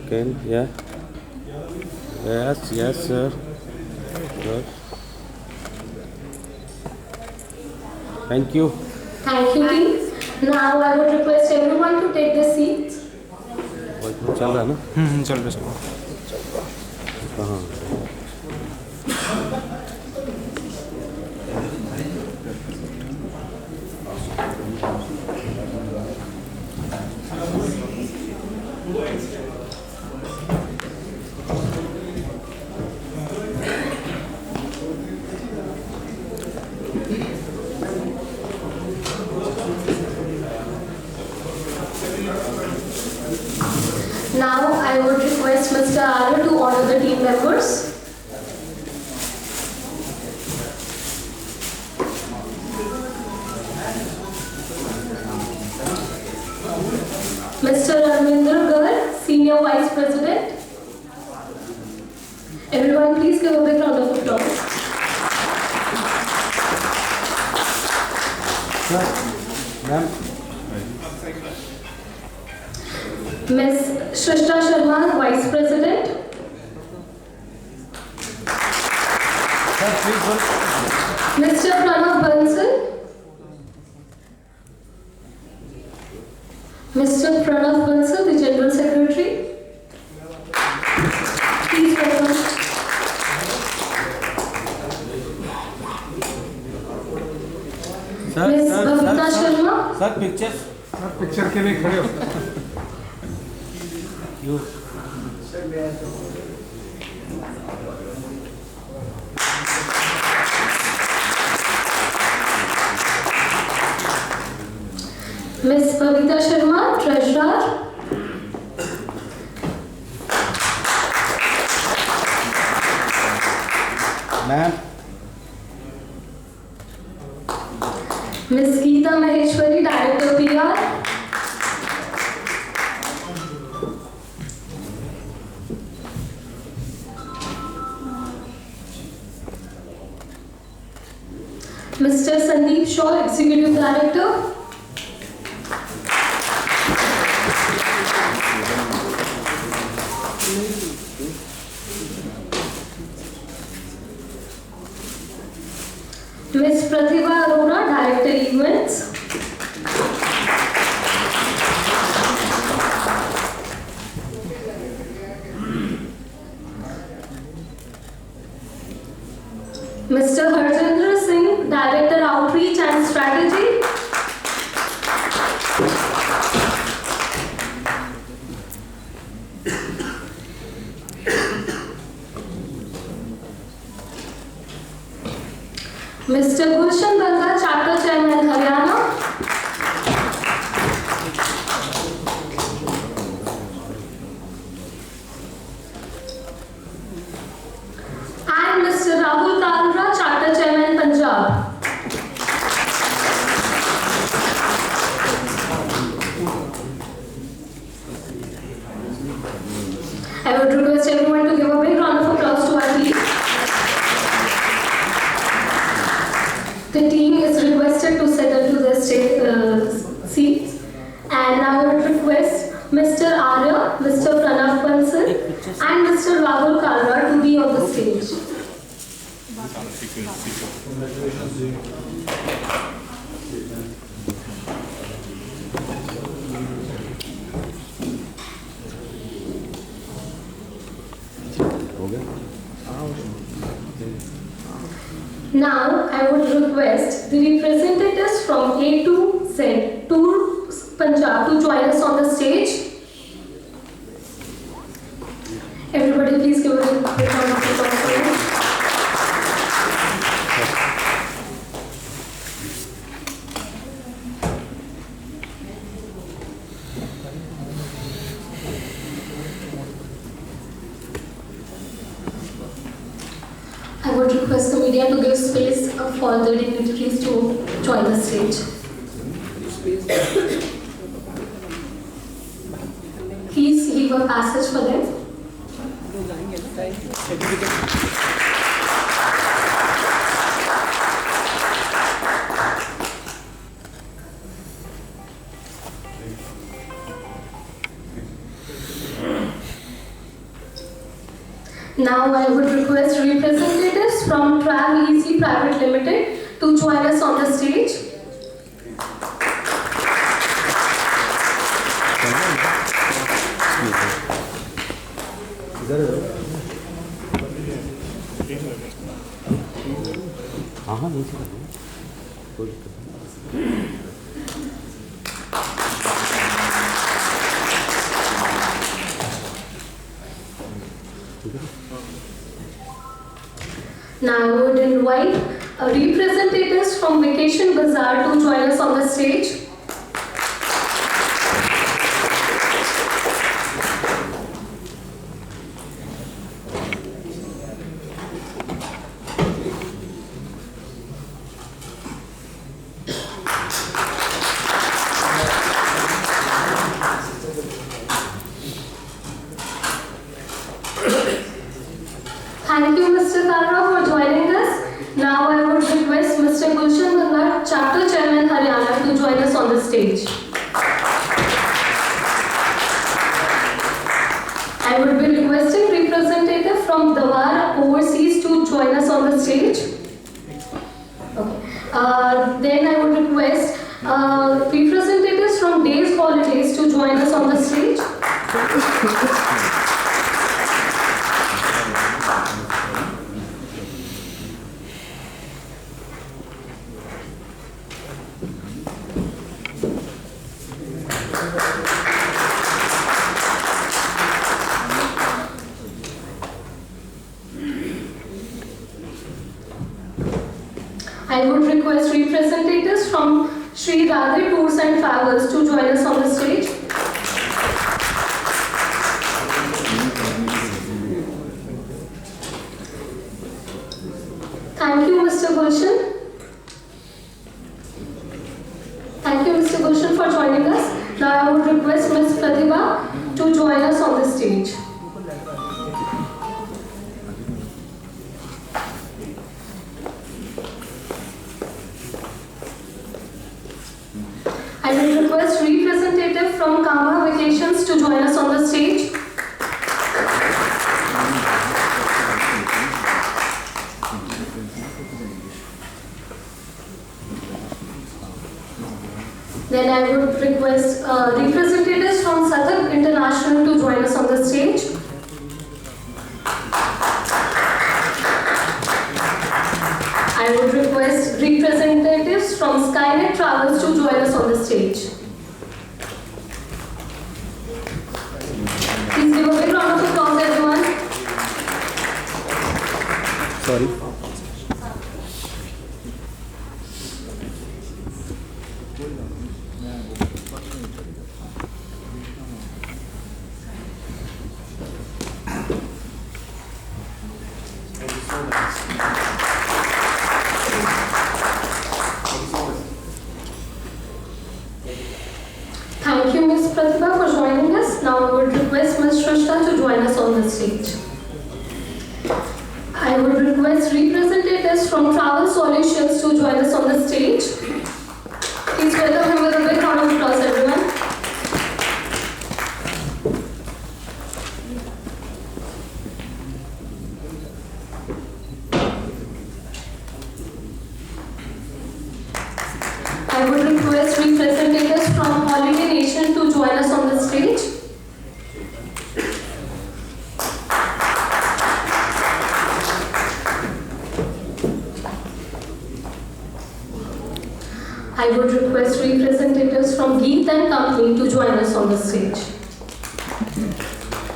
second. Yeah. Yes, sir. Good. Thank you. Thank you, team. Now I would request everyone to take their seats. चल रहा है ना? चल रहा है। कहाँ? Now I would request Mr. Arya to honor the team members. Mr. Arvinder Garg, Senior Vice President. Everyone please give a big round of applause. Ma'am. Ms. Shrishta Sharma, Vice President. Mr. Pranav Bansal. Mr. Pranav Bansal, the General Secretary. Please welcome. Ms. Bhavita Sharma. Sir picture के लिए खड़े हो। You. Ms. Bhavita Sharma, Treasurer. Ma'am. Ms. Geeta Maheshwari, Director PR. Mr. Sandeep Shaw, Executive Director. Ms. Pratibha Arora, Director Events. Mr. Harjendra Singh, Director Outreach and Strategy. Mr. Gulshan Banga, Chapter Chairman, Haryana. And Mr. Rahul Kalra, Charter Chairman, Punjab. I would request everyone to give a big round of applause to our team. The team is requested to settle to their seats. And now I would request Mr. Arya, Mr. Pranav Bansal, and Mr. Rahul Kalra to be on the stage. Now I would request the representatives from A to Z to Punjab to join us on the stage. Everybody please give a big round of applause for them. I would request the media to give space for the dignitaries to join the stage. Please leave a passage for them. Now I would request representatives from Trav Easy Private Limited to join us on the stage. हाँ हाँ नीचे कर दो, कोई दिक्कत नहीं। Now I would invite representatives from Vacation Bazaar to join us on the stage. Thank you, Mr. Kalra, for joining us. Now I would request Mr. Gulshan Bhagat, Chapter Chairman Haryana, to join us on the stage. I would be requesting representative from Dawar Overseas to join us on the stage. Okay. Then I would request representatives from Days Holidays to join us on the stage. I would request representatives from Sri Radhe Tours and Travels to join us on the stage. Thank you, Mr. Gulshan. Thank you, Mr. Gulshan, for joining us. Now I would request Ms. Pratibha to join us on the stage. I will request representative from Kama Vacations to join us on the stage. Then I would request representatives from Satak International to join us on the stage. I would request representatives from Skynet Travels to join us on the stage. Please give a big round of applause, everyone. Sorry. Thank you, Ms. Pratibha, for joining us. Now I would request Ms. Shrishta to join us on the stage. I would request representatives from Travel Solutions to join us on the stage. Please welcome him with a big round of applause, everyone. I would request representatives from Holiday Nation to join us on the stage. I would request representatives from Geet and Company to join us on the stage.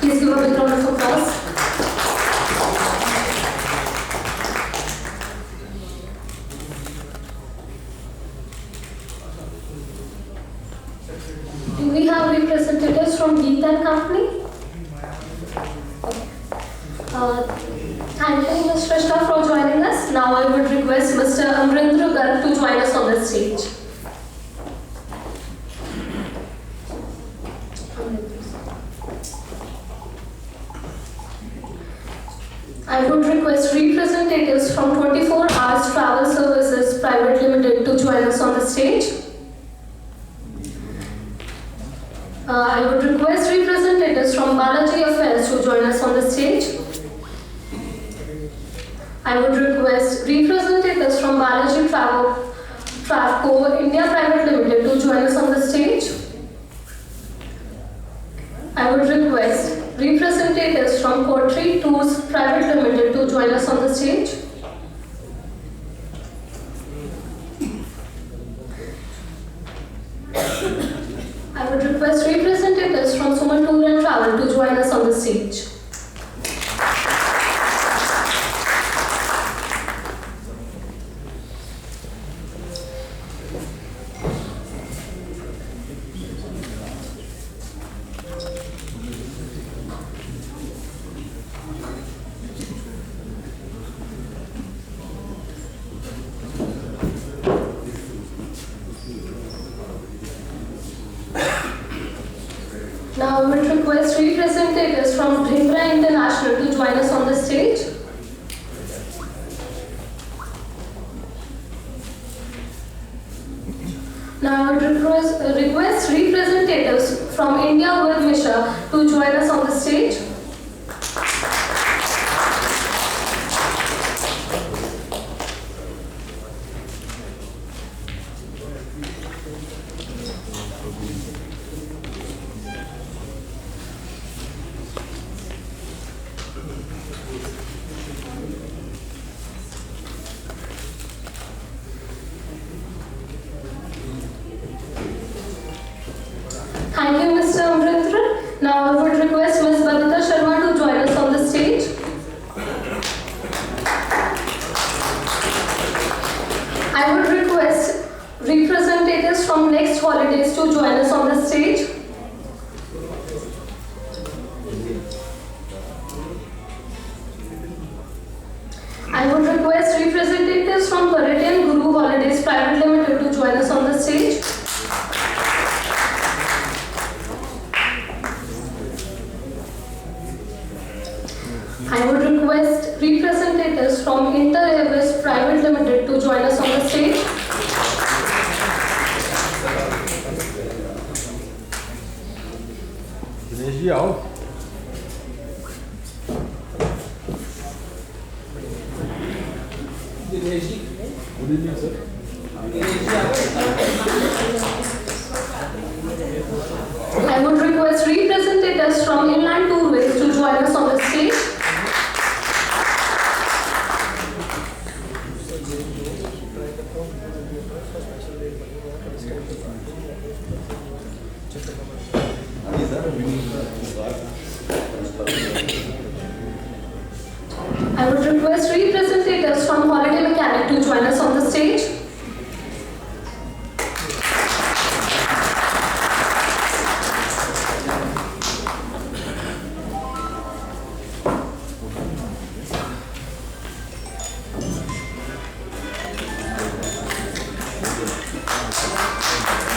Please give a big round of applause. Do we have representatives from Geet and Company? Thank you, Ms. Shrishta, for joining us. Now I would request Mr. Amrindra Garg to join us on the stage. I would request representatives from 24 Hours Travel Services Private Limited to join us on the stage. I would request representatives from Balaji Affairs to join us on the stage. I would request representatives from Balaji Travco India Private Limited to join us on the stage. I would request representatives from Kotri Tours Private Limited to join us on the stage. I would request representatives from Suman Tour and Travel to join us on the stage. Now I would request representatives from Dhimra International to join us on the stage. Now I would request representatives from India World Mission to join us on the stage. Thank you, Mr. Amritra. Now I would request Ms. Babita Sharma to join us on the stage. I would request representatives from Next Holidays to join us on the stage. I would request representatives from Parisian Guru Holidays Private Limited to join us on the stage. I would request representatives from Inter Airways Private Limited to join us on the stage. Dinesh ji आओ. Dinesh ji. Good evening, sir. I would request representatives from Inland Tourways to join us on the stage. I would request representatives from Holiday Mechanic to join us on the stage.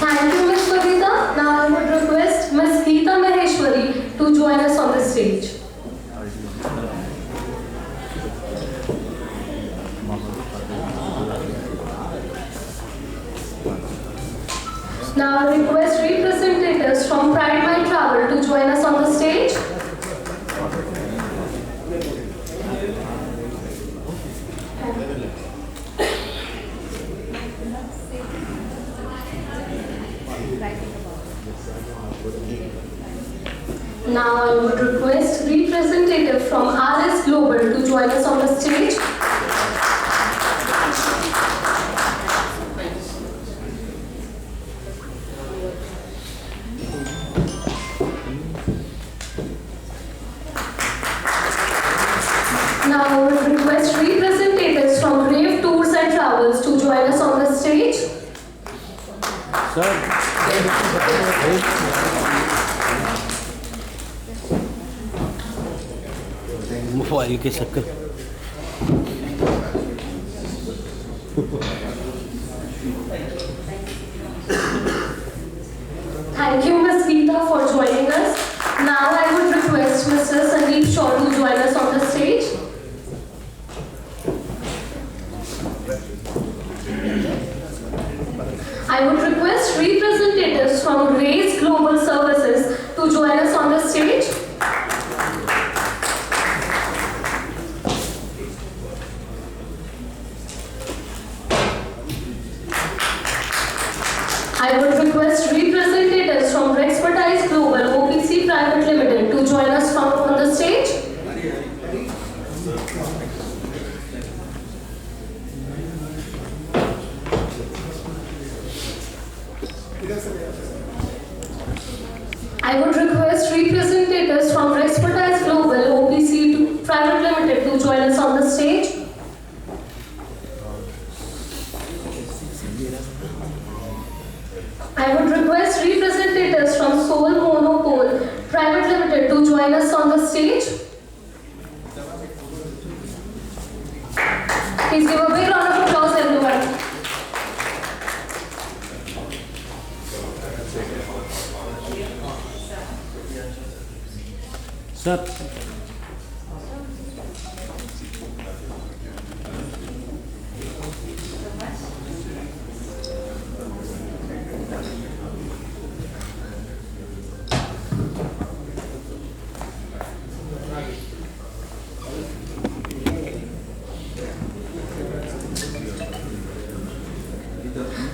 Thank you, Ms. Babita. Now I would request Ms. Geeta Maheshwari to join us on the stage. Now I request representatives from Pride Mind Travel to join us on the stage. Now I would request representative from RS Global to join us on the stage. Now I would request representatives from Rave Tours and Travels to join us on the stage. Sir. Mobile के शक्ल. Thank you, Ms. Geeta, for joining us. Now I would request Mr. Sandeep Shaw to join us on the stage. I would request representatives from Race Global Services to join us on the stage. I would request representatives from Rexpertise Global OPC Private Limited to join us on the stage. I would request representatives from Rexpertise Global OPC Private Limited to join us on the stage. I would request representatives from Soul Monopole Private Limited to join us on the stage. Please give a big round of applause, everyone. Sir.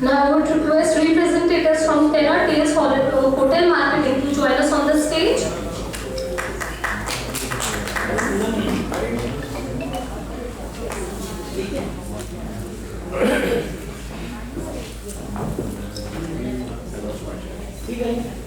Now I would request representatives from Terra Tales Hotel Marketing to join us on the stage. ठीक है